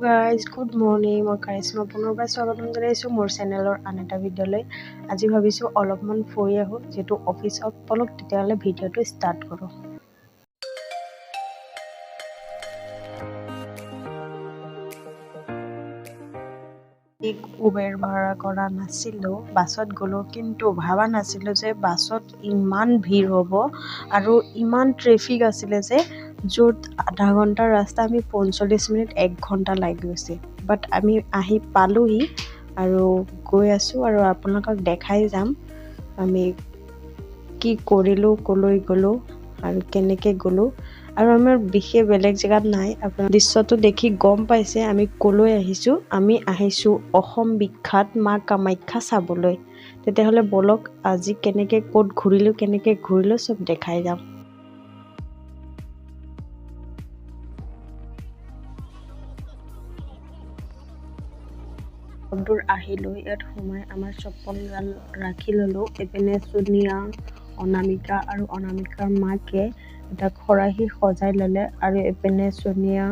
Guys, good morning. মই কাৰিশ্মা পুনৰবাৰ স্বাগতম জনাইছোঁ মোৰ চেনেলৰ আন এটা ভিডিঅ'লৈ। আজি ভাবিছোঁ অলপমান ফুৰি আহোঁ, যিহেতু অফিচত পলক তেতিয়াহ'লে ভিডিঅ'টো ষ্টাৰ্ট কৰোঁ। উবেৰ ভাড়া কৰা নাছিলোঁ, বাছত গ'লোঁ, কিন্তু ভাবা নাছিলোঁ যে বাছত ইমান ভিৰ হ'ব আৰু ইমান ট্ৰেফিক আছিলে যে য'ত আধা ঘণ্টাৰ ৰাস্তা আমি 45 মিনিট 1 ঘণ্টা লাগি গৈছে। বাট আমি আহি পালোহি আৰু গৈ আছোঁ আৰু আপোনালোকক দেখাই যাম আমি কি কৰিলোঁ, ক'লৈ গ'লোঁ আৰু কেনেকৈ গ'লোঁ। আৰু আমাৰ বিশেষ বেলেগ জেগাত নাই, আপোনাৰ দৃশ্যটো দেখি গম পাইছে আমি ক'লৈ আহিছোঁ। আমি আহিছোঁ অসম বিখ্যাত মা কামাখ্যা চাবলৈ। তেতিয়াহ'লে ব'লক আজি কেনেকৈ ক'ত ঘূৰিলোঁ চব দেখাই যাম। দূৰ আহিলোঁ, ইয়াত সোমাই আমাৰ চপ্পলডাল ৰাখি ল'লোঁ। এইপিনে চুনীয়া, অনামিকা আৰু অনামিকাৰ মাকে এটা খৰাহী সজাই ল'লে আৰু এইপিনে চুনীয়া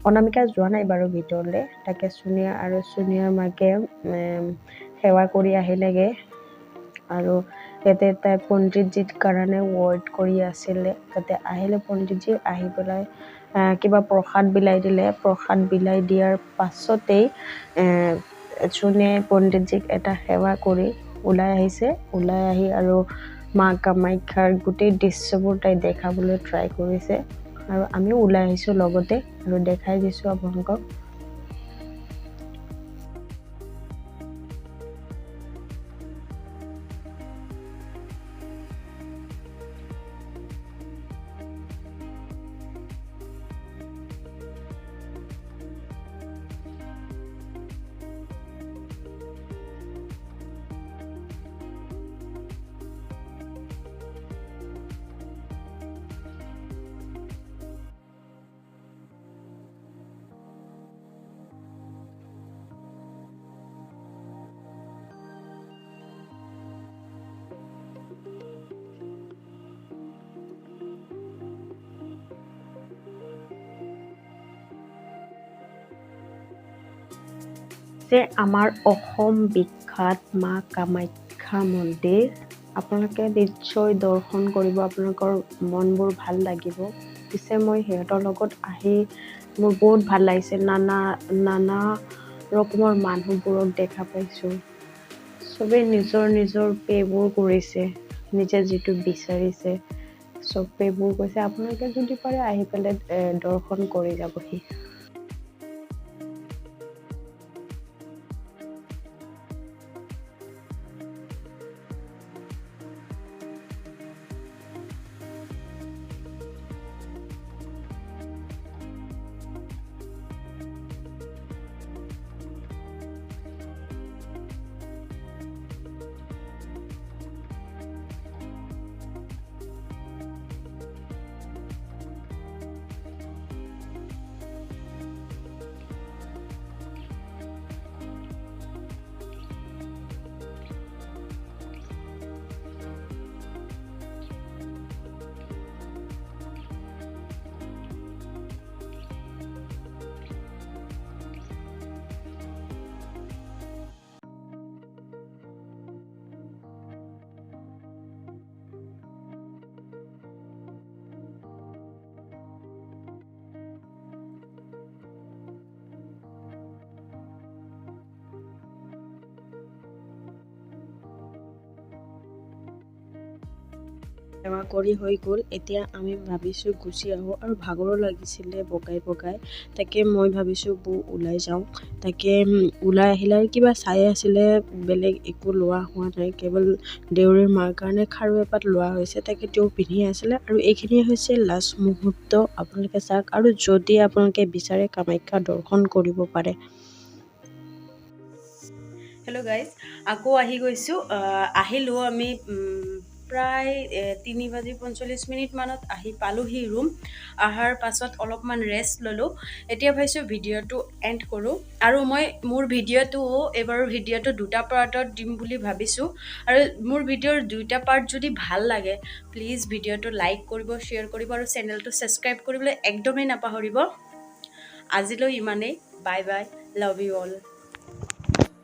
অনামিকা যোৱা নাই বাৰু ভিতৰলৈ, তাকে চুনীয়া আৰু চুনীয়াৰ মাকে সেৱা কৰি আহিলেগৈ। আৰু ইয়াতে তাই পণ্ডিতজীৰ কাৰণে ৱেইট কৰি আছিলে, তাতে আহিলে পণ্ডিতজী আহি পেলাই কিবা প্ৰসাদ বিলাই দিলে। প্ৰসাদ বিলাই দিয়াৰ পাছতেই চুনীয়াই পণ্ডিতজীক এটা সেৱা কৰি ওলাই আহিছে। ওলাই আহি আৰু মা কামাখ্যাৰ গোটেই দৃশ্যবোৰ তাই দেখাবলৈ ট্ৰাই কৰিছে আৰু আমিও ওলাই আহিছোঁ লগতে আৰু দেখাই দিছোঁ আপোনালোকক। যে আমাৰ অসম বিখ্যাত মা কামাখ্যা মন্দিৰ, আপোনালোকে নিশ্চয় দৰ্শন কৰিব, আপোনালোকৰ মনবোৰ ভাল লাগিব। পিছে মই সিহঁতৰ লগত আহি মোৰ বহুত ভাল লাগিছে। নানা ৰকমৰ মানুহবোৰক দেখা পাইছোঁ, চবেই নিজৰ পেবোৰ কৰিছে, নিজে যিটো বিচাৰিছে চব পেবোৰ কৰিছে। আপোনালোকে যদি পাৰে আহি পেলাই দৰ্শন কৰি যাবহি। সেৱা কৰি হৈ গ'ল, এতিয়া আমি ভাবিছোঁ গুচি আহোঁ আৰু ভাগৰো লাগিছিলে বগাই। তাকে মই ভাবিছোঁ ওলাই যাওঁ। তাকে ওলাই আহিলে আৰু কিবা চাই আছিলে, বেলেগ একো লোৱা হোৱা নাই, কেৱল দেউৰীৰ মাৰ কাৰণে খাৰু এপাত লোৱা হৈছে, তাকে তেওঁ পিন্ধি আছিলে। আৰু এইখিনিয়ে হৈছে লাষ্ট মুহূৰ্ত, আপোনালোকে চাওক। আৰু যদি আপোনালোকে বিচাৰে কামাখ্যা দৰ্শন কৰিব পাৰে। হেল্ল' গাইজ, আকৌ আহি গৈছোঁ। আহিলোঁ আমি প্ৰায় 3:45 মানত আহি পালোহি ৰুম। অহাৰ পাছত অলপমান ৰেষ্ট ল'লোঁ। এতিয়া ভাবিছোঁ ভিডিঅ'টো এণ্ড কৰোঁ। আৰু মই মোৰ এইবাৰৰ ভিডিঅ'টো 2টা পাৰ্টত দিম বুলি ভাবিছোঁ। আৰু মোৰ ভিডিঅ'ৰ 2টা পাৰ্ট যদি ভাল লাগে, প্লিজ ভিডিঅ'টো লাইক কৰিব, শ্বেয়াৰ কৰিব আৰু চেনেলটো ছাবস্ক্ৰাইব কৰিবলৈ একদমেই নাপাহৰিব। আজিলৈ ইমানেই। Bye bye, love you all.